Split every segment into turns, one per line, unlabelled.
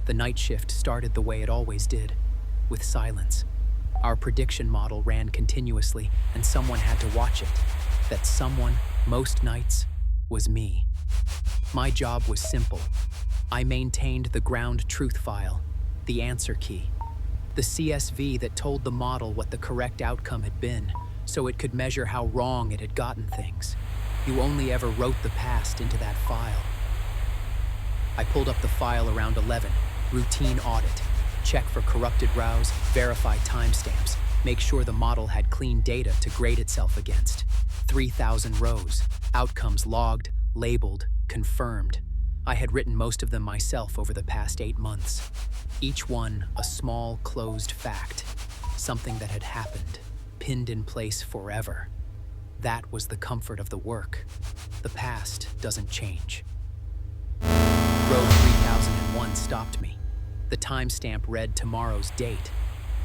The night shift started the way it always did, with silence. Our prediction model ran continuously, and someone had to watch it. That someone, most nights, was me. My job was simple. I maintained the ground truth file, the answer key, the CSV that told the model what the correct outcome had been, so it could measure how wrong it had gotten things. You only ever wrote the past into that file. I pulled up the file around 11, routine audit, check for corrupted rows, verify timestamps, make sure the model had clean data to grade itself against. 3,000 rows, outcomes logged, labeled, confirmed. I had written most of them myself over the past 8 months. Each one a small, closed fact, something that had happened, pinned in place forever. That was the comfort of the work. The past doesn't change. Row 3001 stopped me. The timestamp read tomorrow's date.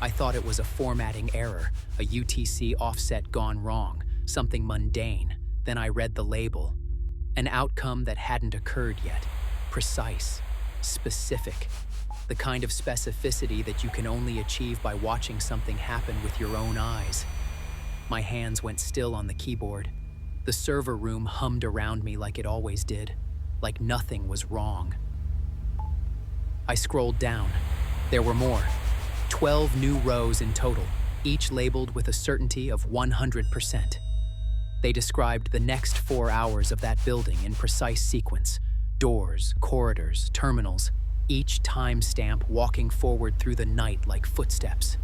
I thought it was a formatting error, a UTC offset gone wrong, something mundane. Then I read the label. An outcome that hadn't occurred yet. Precise, specific. The kind of specificity that you can only achieve by watching something happen with your own eyes. My hands went still on the keyboard. The server room hummed around me like it always did, like nothing was wrong. I scrolled down. There were more. 12 new rows in total, each labeled with a certainty of 100%. They described the next 4 hours of that building in precise sequence. Doors, corridors, terminals, each timestamp walking forward through the night like footsteps.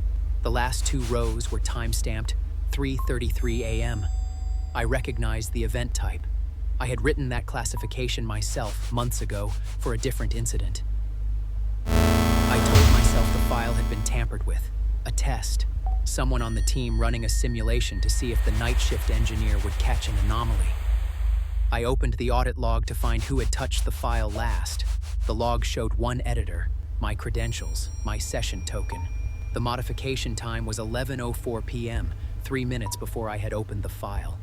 The last 2 rows were timestamped 3:33 a.m. I recognized the event type. I had written that classification myself months ago for a different incident. I told myself the file had been tampered with, a test, someone on the team running a simulation to see if the night shift engineer would catch an anomaly. I opened the audit log to find who had touched the file last. The log showed one editor, my credentials, my session token. The modification time was 11:04 p.m., 3 minutes before I had opened the file.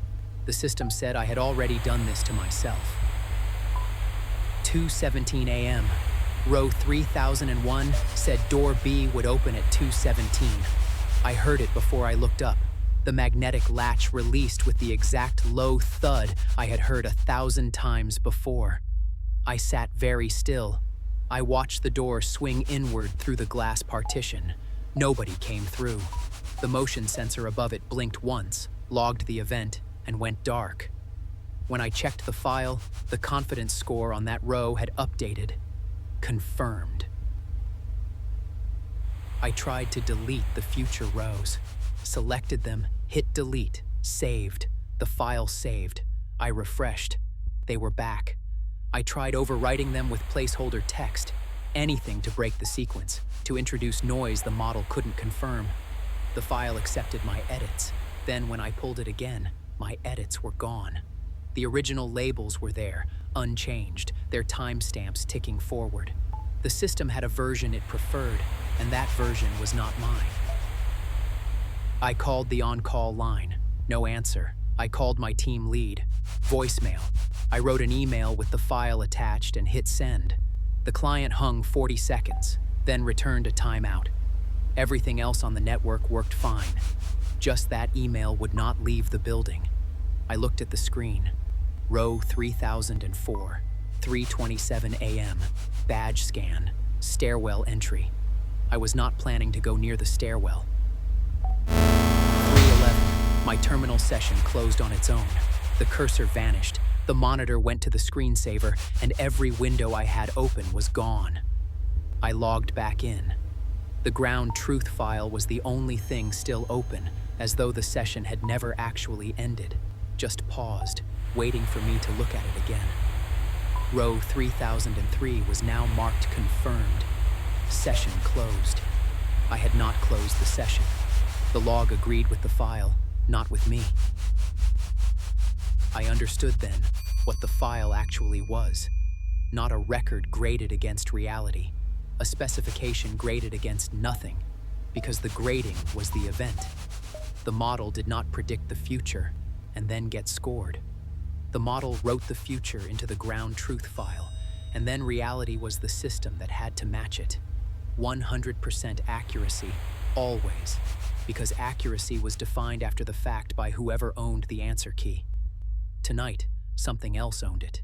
The system said I had already done this to myself. 2:17 a.m. Row 3001 said door B would open at 2:17. I heard it before I looked up. The magnetic latch released with the exact low thud I had heard 1,000 times before. I sat very still. I watched the door swing inward through the glass partition. Nobody came through. The motion sensor above it blinked once, logged the event, and went dark. When I checked the file, the confidence score on that row had updated. Confirmed. I tried to delete the future rows. Selected them, hit delete, saved. The file saved. I refreshed. They were back. I tried overwriting them with placeholder text, anything to break the sequence, to introduce noise the model couldn't confirm. The file accepted my edits. Then when I pulled it again, my edits were gone. The original labels were there, unchanged, their timestamps ticking forward. The system had a version it preferred, and that version was not mine. I called the on-call line. No answer. I called my team lead. Voicemail. I wrote an email with the file attached and hit send. The client hung 40 seconds, then returned a timeout. Everything else on the network worked fine. Just that email would not leave the building. I looked at the screen. Row 3004, 3:27 a.m., badge scan, stairwell entry. I was not planning to go near the stairwell. 3:11, my terminal session closed on its own. The cursor vanished, the monitor went to the screensaver, and every window I had open was gone. I logged back in. The ground truth file was the only thing still open, as though the session had never actually ended, just paused, waiting for me to look at it again. Row 3003 was now marked confirmed. Session closed. I had not closed the session. The log agreed with the file, not with me. I understood then what the file actually was. Not a record graded against reality, a specification graded against nothing, because the grading was the event. The model did not predict the future and then get scored. The model wrote the future into the ground truth file, And then reality was the system that had to match it. 100% accuracy, always, because accuracy was defined after the fact by whoever owned the answer key. Tonight, something else owned it.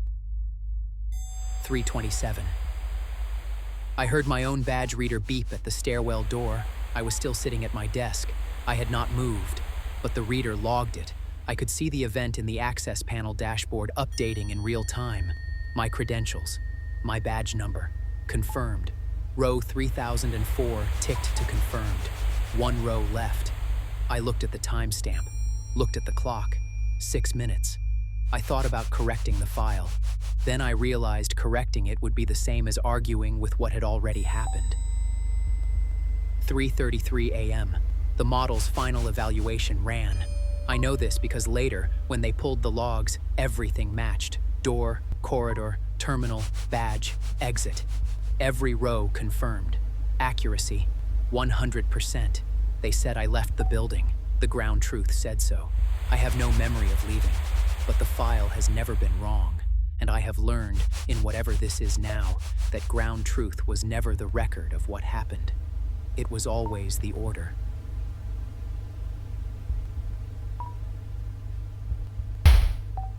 3:27. I heard my own badge reader beep at the stairwell door. I was still sitting at my desk. I had not moved, but the reader logged it. I could see the event in the access panel dashboard updating in real time. My credentials, my badge number, confirmed. Row 3004 ticked to confirmed. 1 row left. I looked at the timestamp, looked at the clock. 6 minutes. I thought about correcting the file. Then I realized correcting it would be the same as arguing with what had already happened. 3:33 a.m. The model's final evaluation ran. I know this because later, when they pulled the logs, everything matched. Door, corridor, terminal, badge, exit. Every row confirmed. Accuracy, 100%. They said I left the building. The ground truth said so. I have no memory of leaving, but the file has never been wrong, and I have learned, in whatever this is now, that ground truth was never the record of what happened. It was always the order.